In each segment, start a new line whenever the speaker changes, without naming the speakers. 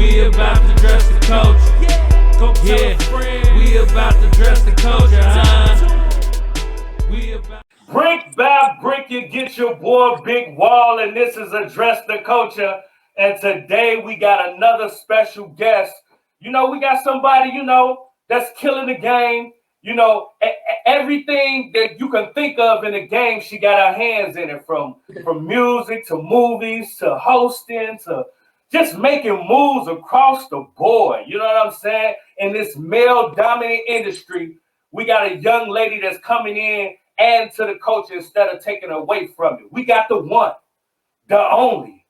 We about to dress the culture. Yeah, we about to dress the culture, We about.
Break back, break it, get your boy Big Wall, and this is Address the Culture. And today we got another special guest. We got somebody, that's killing the game. Everything that you can think of in the game, she got her hands in it, from music to movies to hosting to just making moves across the board. You know what I'm saying? In this male dominant industry, we got a young lady that's coming in, adding to the culture instead of taking away from it. We got the one, the only,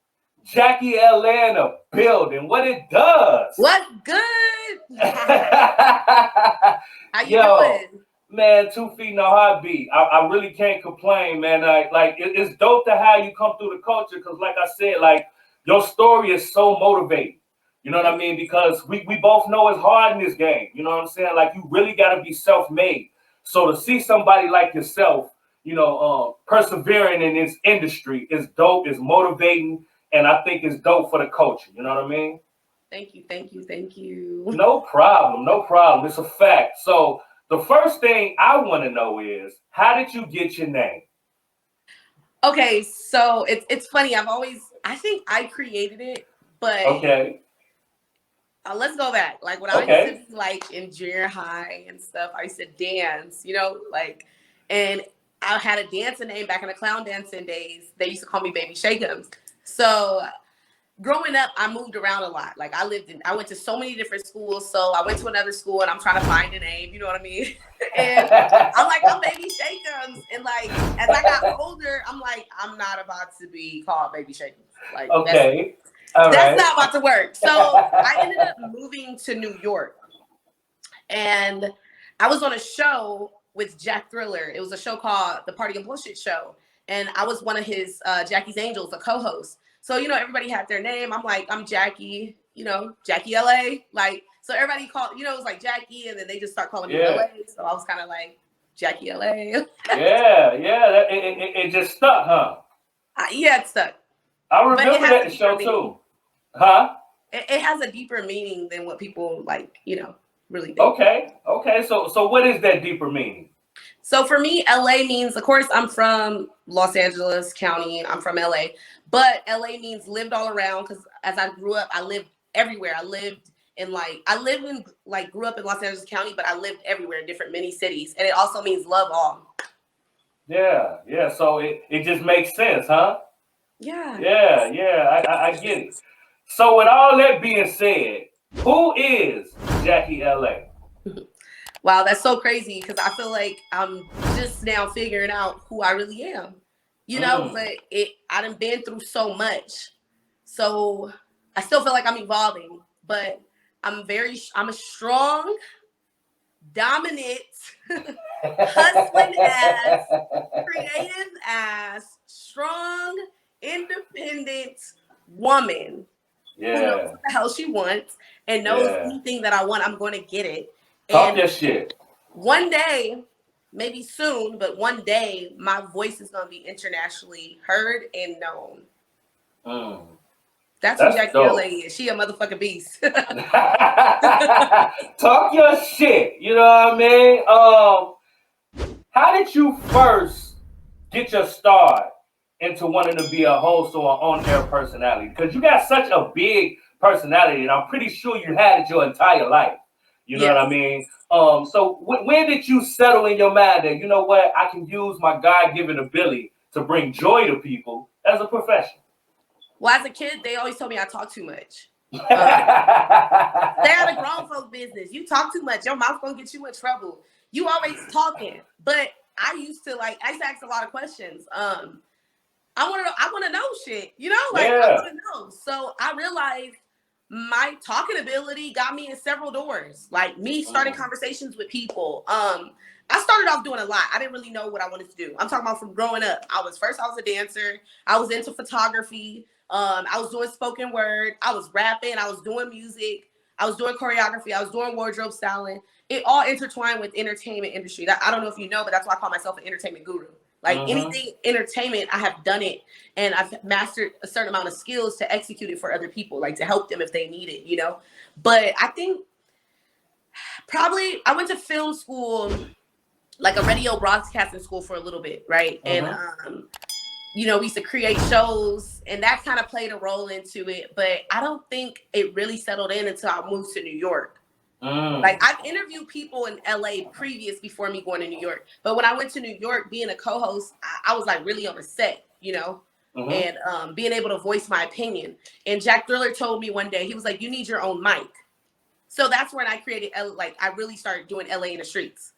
Jackiie in the building. What it does?
What's good? How you doing?
Man, 2 feet no heartbeat. I really can't complain, man. It's dope to how you come through the culture, because like I said, your story is so motivating. You know what I mean? Because we both know it's hard in this game. You know what I'm saying? You really got to be self-made. So to see somebody like yourself, persevering in this industry is dope, is motivating, and I think it's dope for the culture. You know what I mean?
Thank you.
No problem. It's a fact. So the first thing I want to know is, how did you get your name?
Okay, so it's funny. I think I created it, but
okay.
Let's go back. When I used to be in junior high and stuff, I used to dance, and I had a dancing name back in the clown dancing days. They used to call me Baby Shake'ems. So growing up, I moved around a lot. I went to so many different schools. So I went to another school and I'm trying to find a name, you know what I mean? And I'm Baby Shake'ems. And as I got older, I'm not about to be called Baby Shake'ems.
Okay.
That's not about to work. So I ended up moving to New York, and I was on a show with Jack Thriller. It was a show called The Party and Bullshit Show, and I was one of his Jackie's Angels, a co-host. So everybody had their name. I'm Jackiie, Jackiie LA. So everybody called, it was Jackiie, and then they just start calling me LA. So I was kind of Jackiie LA.
yeah. It just stuck, huh?
Yeah, it stuck.
I remember that show too. Huh?
It has a deeper meaning than what people really think.
Okay. So what is that deeper meaning?
So for me, LA means, of course, I'm from Los Angeles County. I'm from LA, but LA means lived all around. Because as I grew up, I lived everywhere. I lived in grew up in Los Angeles County, but I lived everywhere in different mini cities, and it also means love all.
Yeah. So it just makes sense, huh?
Yeah.
Yeah. I get it. So with all that being said, who is Jackiie LA?
Wow, that's so crazy, because I feel like I'm just now figuring out who I really am. But I done been through so much. So I still feel like I'm evolving, but I'm a strong, dominant, hustling ass, creative ass, strong, independent woman.
Yeah.
Who knows what the hell she wants and knows anything that I want, I'm going to get it.
Talk your shit.
One day, maybe soon, but one day, my voice is going to be internationally heard and known. That's what Jackiie is. She a motherfucking beast.
Talk your shit. You know what I mean? How did you first get your start into wanting to be a host or an on-air personality? Because you got such a big personality, and I'm pretty sure you had it your entire life. You know what I mean? So when did you settle in your mind that, you know what, I can use my God-given ability to bring joy to people as a profession?
Well, as a kid, they always told me I talk too much. Stay out of grown folk business. You talk too much. Your mouth gonna get you in trouble. You always talking. But I used to ask a lot of questions. I want to know shit, I want to know. So I realized my talking ability got me in several doors. Me starting conversations with people. I started off doing a lot. I didn't really know what I wanted to do. I'm talking about from growing up. I was a dancer. I was into photography. I was doing spoken word. I was rapping. I was doing music. I was doing choreography. I was doing wardrobe styling. It all intertwined with entertainment industry. I don't know if you know, but that's why I call myself an entertainment guru. Like anything entertainment, I have done it, and I've mastered a certain amount of skills to execute it for other people, like to help them if they need it, you know. But I think probably I went to film school, like a radio broadcasting school for a little bit, right? And you know, we used to create shows, and that kind of played a role into it. But I don't think it really settled in until I moved to New York. Like I've interviewed people in LA previous before me going to New York. But when I went to New York, being a co-host, I was like really on a set, you know, and being able to voice my opinion. And Jack Thriller told me one day, he was like, you need your own mic. So that's when I created, like I really started doing LA in the streets.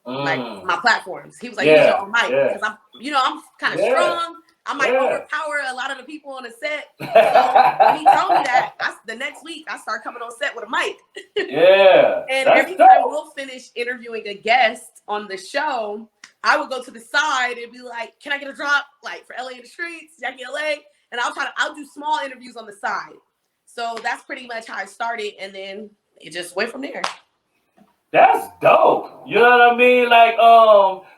Like my platforms. He was like, use your own mic. Because I'm, you know, I'm kind of strong. I might overpower a lot of the people on the set. So when he told me that, the next week I started coming on set with a mic. And every time we'll finish interviewing a guest on the show, I would go to the side and be like, can I get a drop? Like for LA in the streets, Jackiie LA. And I'll do small interviews on the side. So that's pretty much how I started. And then it just went from there.
That's dope. You know what I mean? Like,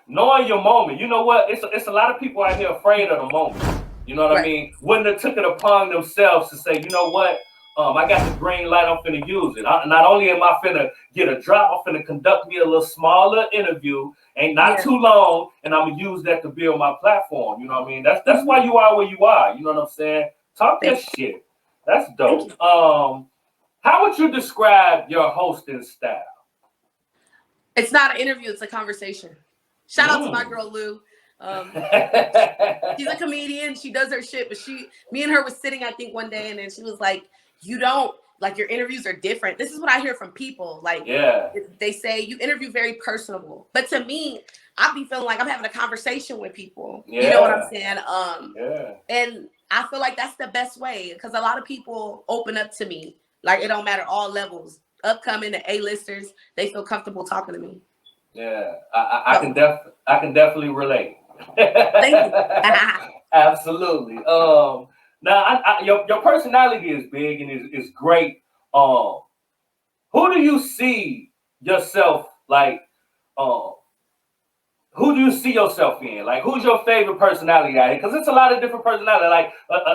knowing your moment. You know what? It's a lot of people out here afraid of the moment. You know what I mean? When they took it upon themselves to say, you know what? I got the green light. I'm finna use it. Not only am I finna get a drop, I'm finna conduct me a little smaller interview, ain't not too long, and I'm gonna use that to build my platform. You know what I mean? That's why you are where you are. You know what I'm saying? Talk that shit. That's dope. How would you describe your hosting style?
It's not an interview, it's a conversation. Shout out to my girl Lou. She's a comedian, she does her shit, but me and her was sitting, I think, one day, and then she was like, you don't, like, your interviews are different. This is what I hear from people. Like, they say you interview very personable. But to me, I be feeling like I'm having a conversation with people. You know what I'm saying? And I feel like that's the best way, because a lot of people open up to me. Like, it don't matter, all levels. Upcoming to A-listers, they feel comfortable talking to me. Yeah,
I can definitely relate.
Thank you.
Absolutely. Now, your personality is big and is great. Who do you see yourself like? Who do you see yourself in? Like, who's your favorite personality out here? Because it's a lot of different personalities. Like,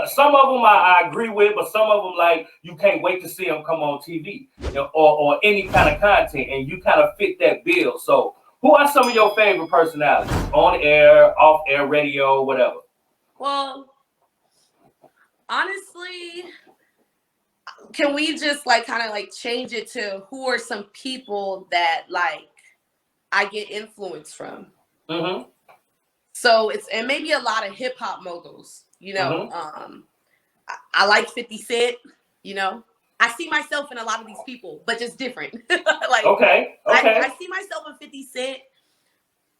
some of them I agree with, but some of them, like, you can't wait to see them come on TV or any kind of content, and you kind of fit that bill. So, who are some of your favorite personalities? On air, off air, radio, whatever.
Well, honestly, can we just, like, kind of, like, change it to who are some people that, like, I get influence from? So and maybe a lot of hip hop moguls, you know. I like 50 Cent, you know. I see myself in a lot of these people, but just different. Like, I see myself in 50 Cent,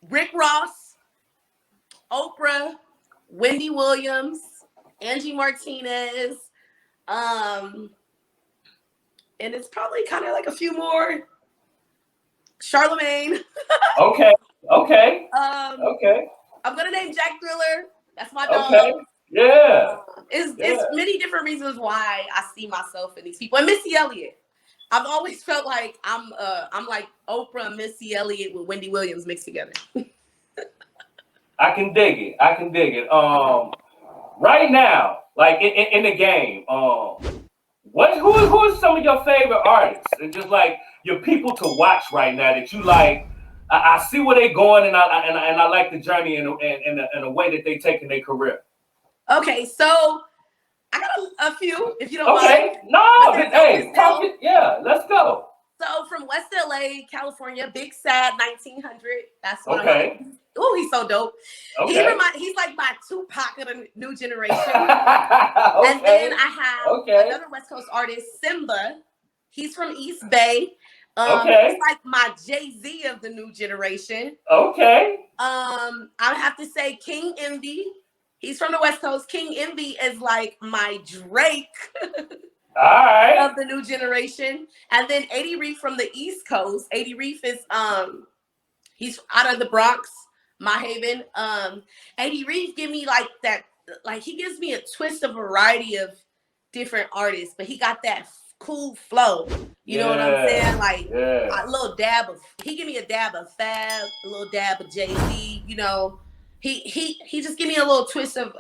Rick Ross, Oprah, Wendy Williams, Angie Martinez, and it's probably kind of like a few more. Charlemagne. Okay. I'm gonna name Jack Thriller. That's my dog. It's many different reasons why I see myself in these people. And Missy Elliott. I've always felt like I'm like Oprah and Missy Elliott with Wendy Williams mixed together.
I can dig it. Right now, like in the game, who is some of your favorite artists and just like your people to watch right now that you like? I see where they're going, and I like the journey and the way that they taking their career. Okay, so I got a few, if you don't mind. No, hey, let's go. So from West LA, California, Big Sad 1900. That's what I'm like. Oh, he's so dope. He's like my Tupac of the new generation. And then I have another West Coast artist, Simba. He's from East Bay. He's like my Jay-Z of the new generation. I have to say King Envy. He's from the West Coast. King Envy is like my Drake of the new generation. And then 80 Reef from the East Coast. 80 Reef is he's out of the Bronx, my haven. 80 Reef give me like that, like he gives me a twist, a variety of different artists, but he got that cool flow. You know what I'm saying? Like a little dab of, he give me a dab of Fab, a little dab of Jay-Z, you know.
he just give me a little twist of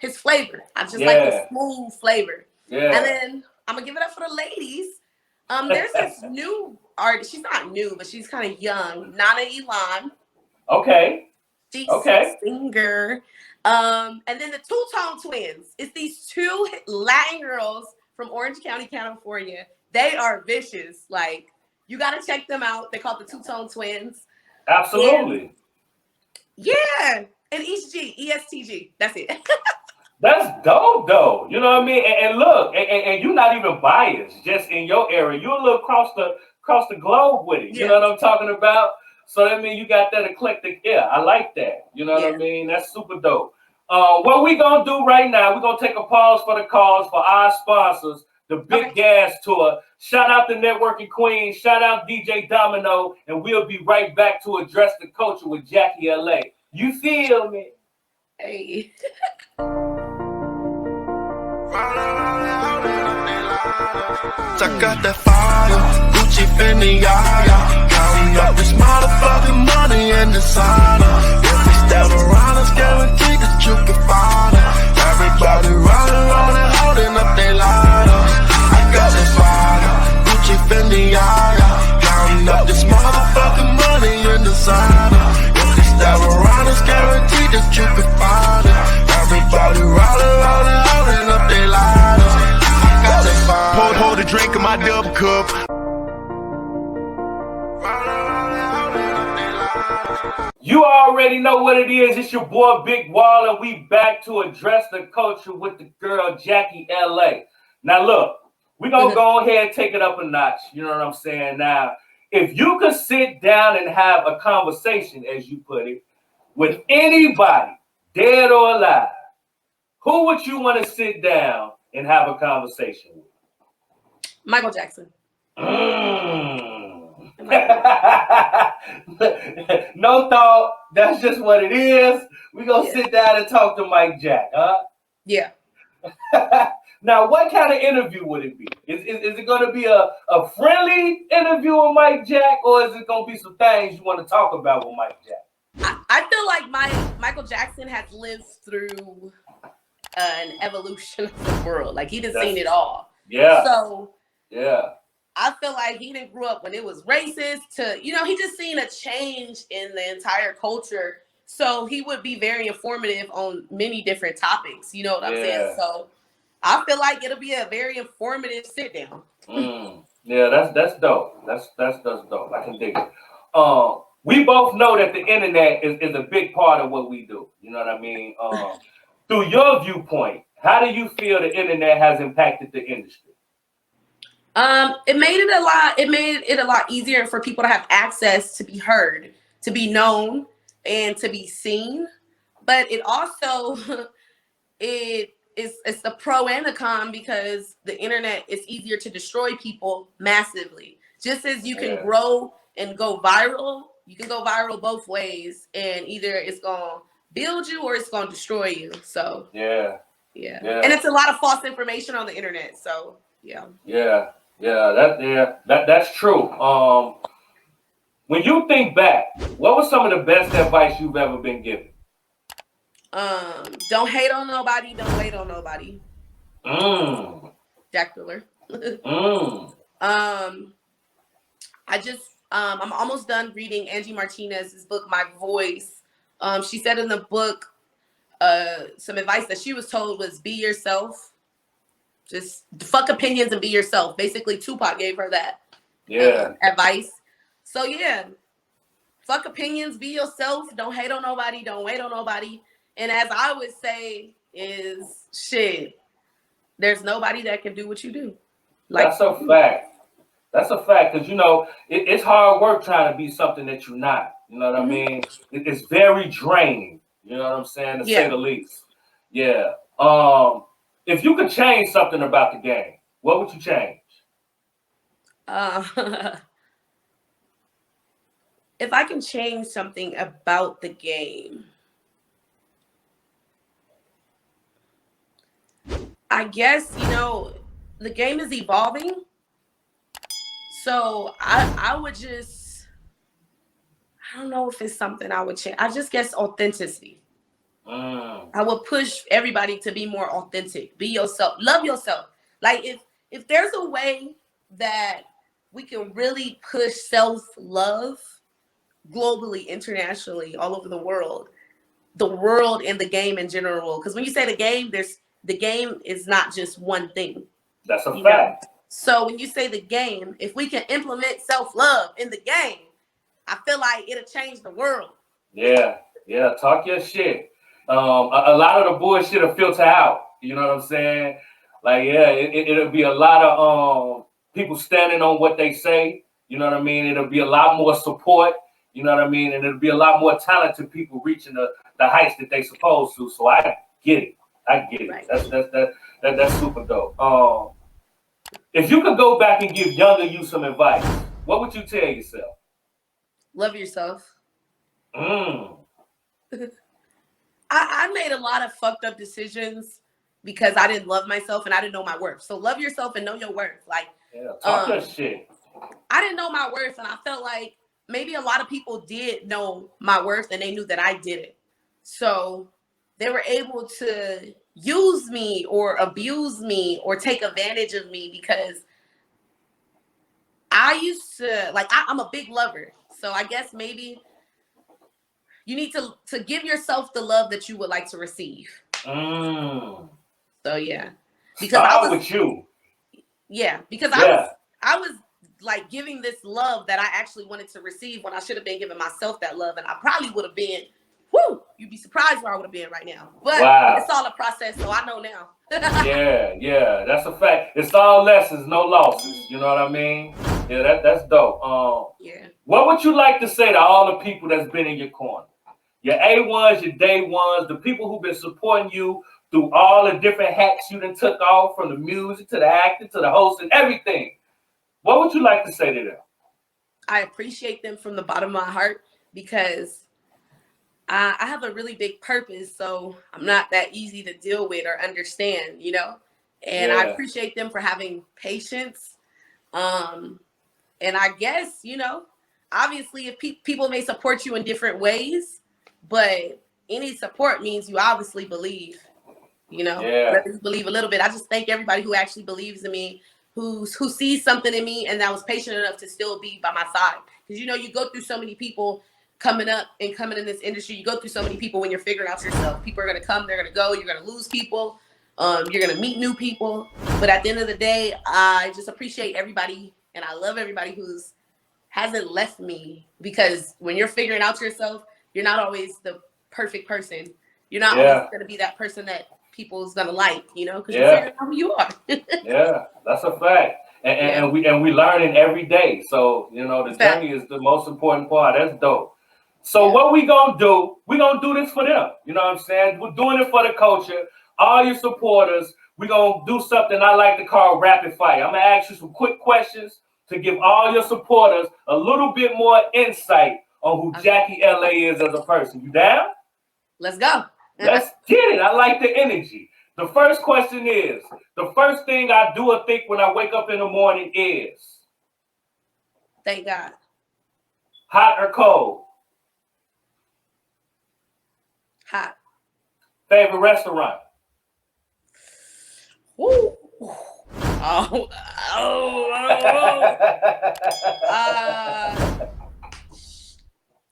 his flavor. I just like the smooth flavor.
Yeah.
And then I'm gonna give it up for the ladies. There's this new artist. She's not new, but she's kind of young. Nana Elon.
Okay.
She's a singer. And then the Two Tone Twins. It's these two Latin girls from Orange County, California. They are vicious. Like, you gotta check them out. They're called the Two Tone Twins.
Absolutely.
And ESTG. That's it.
That's dope, though. You know what I mean? And look, and you're not even biased, just in your area. You're a little across the globe with it. You know what I'm talking about? So that means you got that eclectic ear. I like that. You know what I mean? That's super dope. What we gonna do right now? We're gonna take a pause for the cause for our sponsors, the Big Gas Tour. Shout out the Networking Queen. Shout out DJ Domino, and we'll be right back to address the culture with Jackiie LA. You feel me?
Hey.
I got that fire, Gucci, Fendi, Yaya. Counting up this motherfucking money and designer. If we step around, it's guaranteed that you can find it. Everybody running, holding up their lighters. I got that fire, Gucci, Fendi, Yaya. Counting up this motherfucking money and designer. If we step around, it's guaranteed that you can find it. Everybody running, holding up their lighters. Pour the drink in my double cup.
You already know what it is. It's your boy Big Wall, and we back to address the culture with the girl Jackiie LA. Now look, we're gonna go ahead and take it up a notch. You know what I'm saying? Now, if you could sit down and have a conversation, as you put it, with anybody, dead or alive, who would you want to sit down and have a conversation with?
Michael Jackson.
No thought. That's just what it is. We're going to sit down and talk to Mike Jack, huh?
Yeah.
Now, what kind of interview would it be? Is it going to be a friendly interview with Mike Jack, or is it going to be some things you want to talk about with Mike Jack?
I feel like Michael Jackson has lived through an evolution of the world. Like, he done seen it all.
Yeah.
So...
yeah.
I feel like he didn't grow up when it was racist to, he just seen a change in the entire culture. So he would be very informative on many different topics. You know what I'm saying? So I feel like it'll be a very informative sit down.
Yeah, that's dope. That's dope. I can dig it. We both know that the internet is a big part of what we do. You know what I mean? Through your viewpoint, how do you feel the internet has impacted the industry?
It made it a lot easier for people to have access, to be heard, to be known, and to be seen. But it also it's the pro and the con, because the internet is easier to destroy people massively. Just as you can grow and go viral, you can go viral both ways, and either it's gonna build you or it's gonna destroy you. So yeah. And it's a lot of false information on the internet. So that's true. When you think back, what was some of the best advice you've ever been given? Don't hate on nobody, don't wait on nobody. Jack Thriller. I'm almost done reading Angie Martinez's book, My Voice. She said in the book, some advice that she was told was be yourself. Just fuck opinions and be yourself. Basically, Tupac gave her that advice. So fuck opinions, be yourself. Don't hate on nobody. Don't wait on nobody. And as I would say, is shit. There's nobody that can do what you do.
That's a fact. That's a fact, because it's hard work trying to be something that you're not. You know what I mean? It's very draining. You know what I'm saying? To say the least. Yeah. If you could change something about the game, what would you change?
If I can change something about the game, I guess, the game is evolving. So I would just, I I don't know if it's something I would change. I just guess authenticity.
Mm.
I would push everybody to be more authentic. Be yourself. Love yourself. Like if there's a way that we can really push self-love globally, internationally, all over the world and the game in general. Because when you say the game is not just one thing.
That's a fact.
Know? So when you say the game, if we can implement self-love in the game, I feel like it'll change the world.
Yeah, talk your shit. A lot of the bullshit will filter out. You know what I'm saying? Like, yeah, it'll be a lot of people standing on what they say. You know what I mean? It'll be a lot more support. You know what I mean? And it'll be a lot more talented people reaching the heights that they supposed to. So I get it. Right. That's super dope. If you could go back and give younger you some advice, what would you tell yourself?
Love yourself.
I
made a lot of fucked up decisions because I didn't love myself and I didn't know my worth. So love yourself and know your worth. Like,
talk your shit.
I didn't know my worth, and I felt like maybe a lot of people did know my worth and they knew that I didn't. So they were able to use me or abuse me or take advantage of me because I used to, like, I'm a big lover. So I guess maybe you need to give yourself the love that you would like to receive. So yeah, because
I was with you.
Yeah, because I was like giving this love that I actually wanted to receive when I should have been giving myself that love, and I probably would have been. Whoo! You'd be surprised where I would have been right now. But It's all a process, so I know now.
yeah, that's a fact. It's all lessons, no losses. You know what I mean? Yeah, that's dope.
Yeah.
What would you like to say to all the people that's been in your corner? Your A1s, your day ones, the people who've been supporting you through all the different hats you done took off, from the music to the acting to the hosting, everything. What would you like to say to them?
I appreciate them from the bottom of my heart because I have a really big purpose, so I'm not that easy to deal with or understand, you know? And I appreciate them for having patience. And I guess, you know, obviously if people may support you in different ways, but any support means you obviously believe, you know, whether you believe a little bit. I just thank everybody who actually believes in me, who sees something in me and that was patient enough to still be by my side. Because, you know, you go through so many people coming up and coming in this industry. You go through so many people when you're figuring out yourself. People are going to come, they're going to go, you're going to lose people. You're going to meet new people. But at the end of the day, I just appreciate everybody. And I love everybody hasn't left me, because when you're figuring out yourself, you're not always the perfect person. You're not always going to be that person that people's going to like, you know, because you're figuring out who you are.
Yeah, that's a fact. And we learning every day. So, you know, the journey is the most important part. That's dope. So what we gonna do, we gonna do this for them. You know what I'm saying? We're doing it for the culture. All your supporters, we're gonna do something I like to call rapid fire. I'm gonna ask you some quick questions to give all your supporters a little bit more insight on who Jackiie LA is as a person. You down?
Let's go.
Let's get it. I like the energy. The first question is, the first thing I do or think when I wake up in the morning is?
Thank God.
Hot or cold?
Hot.
Favorite restaurant?
Woo.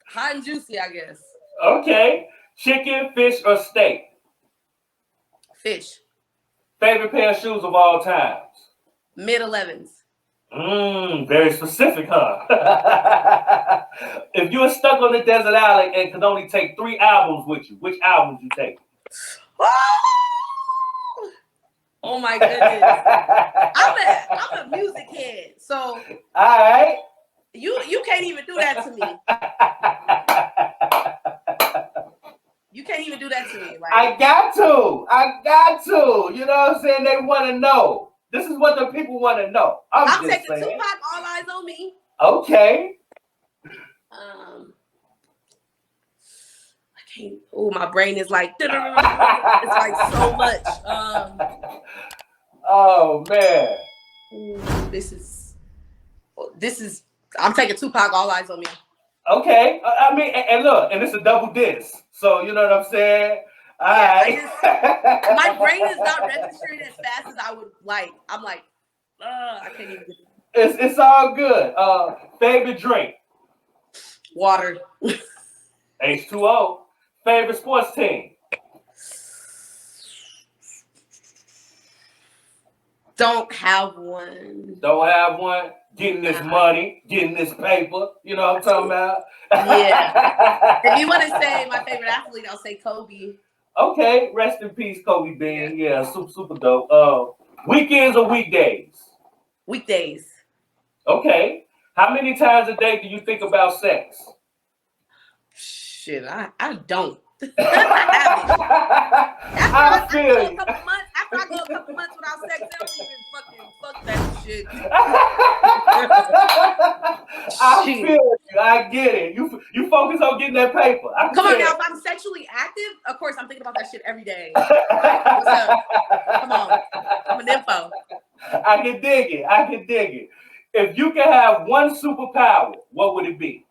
Hot and juicy, I guess.
Okay. Chicken, fish, or steak?
Fish.
Favorite pair of shoes of all times?
Mid-11s.
Very specific, huh? If you were stuck on the desert island and could only take 3 albums with you, which albums you take?
Oh my goodness. I'm a music head, so
all right.
You can't even do that to me. You can't even do that to me. Like,
I got to. You know what I'm saying? They want to know. This is what the people want to know. I'm
taking Tupac, All Eyes on Me.
Okay.
I can't. Oh, my brain is like, it's like so much.
Oh man.
This is. I'm taking Tupac, All Eyes on Me.
Okay. I mean, and look, and it's a double diss. So you know what I'm saying? All
Yeah,
right.
my brain is not registering as fast as I would like. I'm like, I can't even get
It's all good. Favorite drink?
water.
H2O. Favorite sports team?
Don't have one.
Don't have one. Getting this money, getting this paper. You know what I'm talking about?
Yeah. If you want to say my favorite athlete, I'll say Kobe.
Okay. Rest in peace, Kobe Bean. Yeah, super dope. Weekends or weekdays?
Weekdays.
Okay. How many times a day do you think about sex?
Shit, I don't.
I feel you.
After I go a couple months without sex, I don't even fucking fuck that shit.
I feel you. I get it. You focus on getting that paper.
Come on now, if I'm sexually active, of course I'm thinking about that shit every day. What's up? Come on. I'm an info.
I can dig it. If you could have one superpower, what would it be?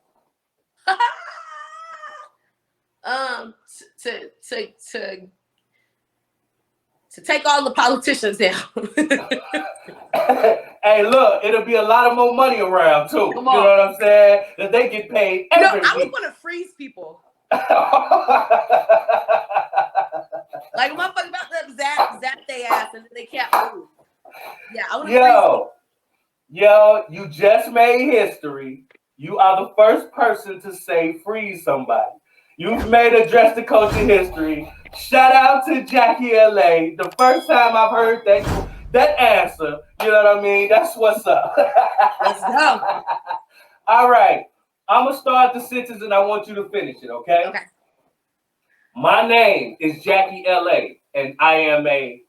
To take all the politicians down.
Hey, look, it'll be a lot of more money around too.
Come
You
on.
know what I'm saying? That they get paid every
I would
week.
want to freeze people. Like motherfuckers about to zap their ass and they can't move. Yeah, I want to freeze people.
Yo, you just made history. You are the first person to say freeze somebody. You've made Address the Culture history. Shout out to Jackiie LA. The first time I've heard that answer, you know what I mean? That's what's up.
Let's go.
All right. I'm going to start the sentence and I want you to finish it, okay?
Okay.
My name is Jackiie LA and I am a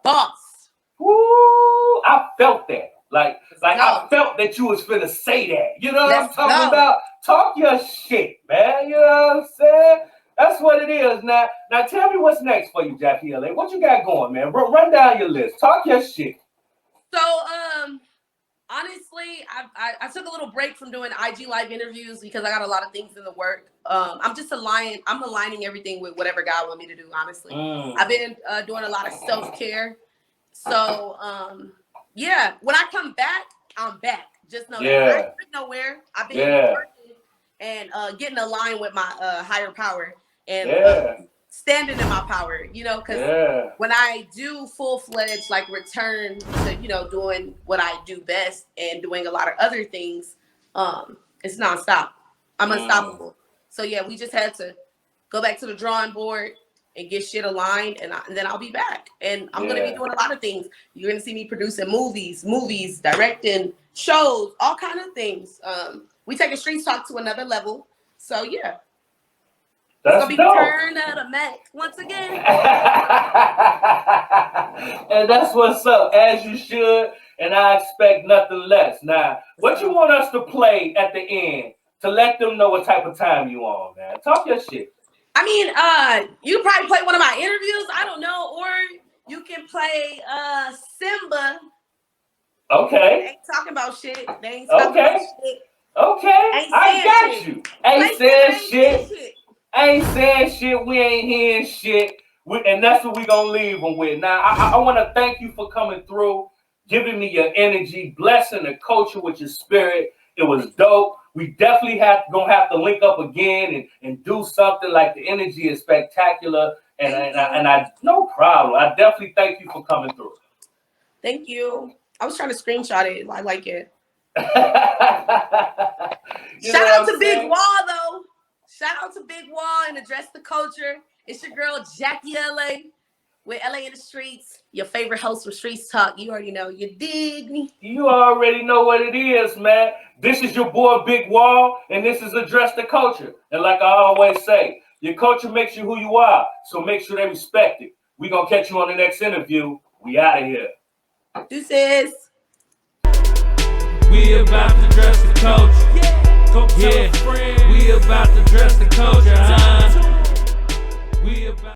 Boss.
woo, I felt that. Like I felt that you was finna say that. You know what I'm talking about? Talk your shit, man. You know what I'm saying? That's what it is. Now tell me what's next for you, Jackiie LA. What you got going, man? Run down your list. Talk your shit.
So, honestly, I took a little break from doing IG live interviews because I got a lot of things in the work. I'm aligning everything with whatever God want me to do, honestly. I've been doing a lot of self-care. So, yeah, when I come back, I'm back. Just know that I ain't been nowhere. I've been working and getting aligned with my higher power and standing in my power, you know, because when I do full-fledged, like, return to, you know, doing what I do best and doing a lot of other things, it's nonstop. I'm unstoppable. So, yeah, we just had to go back to the drawing board and get shit aligned, and then I'll be back. And I'm going to be doing a lot of things. You're going to see me producing movies, directing shows, all kind of things. We taking Street Talk to another level. So, yeah.
That's
it's going to be Turn of the Mac once again.
And that's what's up, as you should, and I expect nothing less. Now, what you want us to play at the end to let them know what type of time you on, man? Talk your shit.
I mean, you can probably play one of my interviews. I don't know. Or you can play Simba.
Okay.
They ain't talking about shit. They ain't talking about shit.
Okay. I got you. Ain't saying shit. Ain't saying shit. We ain't hearing shit. And that's what we going to leave them with. Now, I want to thank you for coming through, giving me your energy, blessing the culture with your spirit. It was dope. We definitely gonna have to link up again and do something. Like, the energy is spectacular, and I no problem. I definitely thank you for coming through.
Thank you. I was trying to screenshot it. I like it. Shout out to Big Wall though. Shout out to Big Wall and Address the Culture. It's your girl Jackiie LA with LA in the Streets. Your favorite host for Streets Talk. You already know. You dig me.
You already know what it is, man. This is your boy Big Wall, and this is Address the Culture. And like I always say, your culture makes you who you are, so make sure they respect it. We gonna catch you on the next interview. We out of here.
Deuces.
We about to dress the culture. Yeah, we about to dress the culture, huh? We about